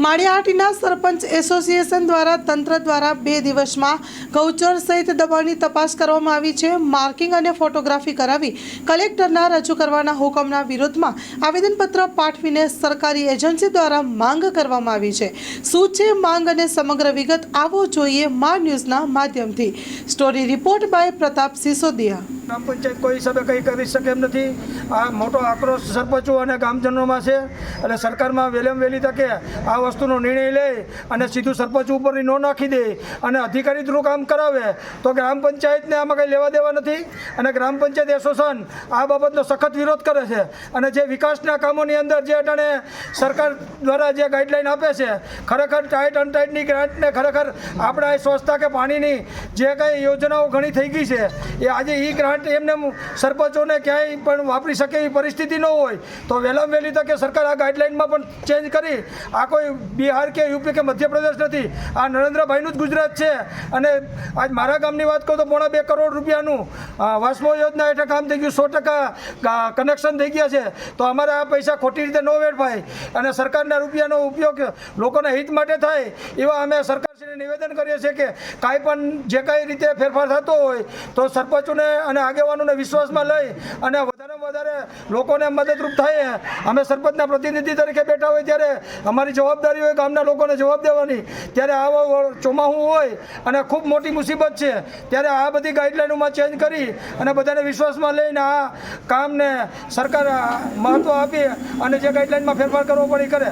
માળિયાહાટીના સરપંચ association દ્વારા તંત્ર દ્વારા 2 દિવસમાં ગૌચર સહિત દબાણની તપાસ કરવામાં આવી છે। માર્કિંગ અને ફોટોગ્રાફી કરાવી કલેક્ટરના રજૂ કરવાના હુકમના વિરોધમાં આવેદનપત્ર પાઠવીને સરકારી એજન્સી દ્વારા માંગ કરવામાં આવી છે। શું છે માંગ અને સમગ્ર વિગત આવો જોઈએ મા ન્યૂઝના માધ્યમથી। Story report by Pratap Sisodia. ગ્રામ પંચાયત કોઈ હિસાબે કંઈ કરી શકે એમ નથી। આ મોટો આક્રોશ સરપંચો અને ગામજનોમાં છે એટલે સરકારમાં વહેલામાં વહેલી તકે આ વસ્તુનો નિર્ણય લે અને સીધું સરપંચ ઉપરની નો નાખી દે અને અધિકારી થ્રુ કામ કરાવે તો ગ્રામ પંચાયતને આમાં કંઈ લેવા દેવા નથી। અને ગ્રામ પંચાયત એસોસિએશન આ બાબતનો સખત વિરોધ કરે છે અને જે વિકાસના કામોની અંદર જે અટાણે સરકાર દ્વારા જે ગાઈડલાઈન આપે છે ખરેખર ટાઈટ અનટાઈટની ગ્રાન્ટને ખરેખર આપણા સ્વચ્છતા કે પાણીની જે કંઈ યોજનાઓ ઘણી થઈ ગઈ છે એ આજે એ ગ્રાન્ટ એમને સરપંચોને ક્યાંય પણ વાપરી શકે એવી પરિસ્થિતિ ન હોય તો વહેલામાં વહેલી તકે સરકાર આ ગાઈડલાઇનમાં પણ ચેન્જ કરી આ કોઈ બિહાર કે યુપી કે મધ્યપ્રદેશ નથી, આ નરેન્દ્રભાઈનું જ ગુજરાત છે। અને આજ મારા ગામની વાત કરું તો 2.5 કરોડ રૂપિયાનું વાસ્મો યોજના હેઠળ કામ થઈ ગયું, 100% કનેક્શન થઈ ગયા છે। તો અમારે આ પૈસા ખોટી રીતે ન વેડફાય અને સરકારના રૂપિયાનો ઉપયોગ લોકોના હિત માટે થાય એવા અમે સરકારશ્રીને નિવેદન કરીએ છીએ કે કાંઈ પણ જે કાંઈ રીતે ફેરફાર થતો હોય તો સરપંચોને અને આગેવાનોને વિશ્વાસમાં લઈ અને વધારેમાં વધારે લોકોને મદદરૂપ થાય। અમે સરપંચના પ્રતિનિધિ તરીકે બેઠા હોય ત્યારે અમારી જવાબદારી હોય ગામના લોકોને જવાબ દેવાની। ત્યારે આવો ચોમાસું હોય અને ખૂબ મોટી મુસીબત છે ત્યારે આ બધી ગાઈડલાઈનોમાં ચેન્જ કરી અને બધાને વિશ્વાસમાં લઈને આ કામને સરકાર મહત્ત્વ આપી અને જે ગાઈડલાઈનમાં ફેરફાર કરવો પડે કરે।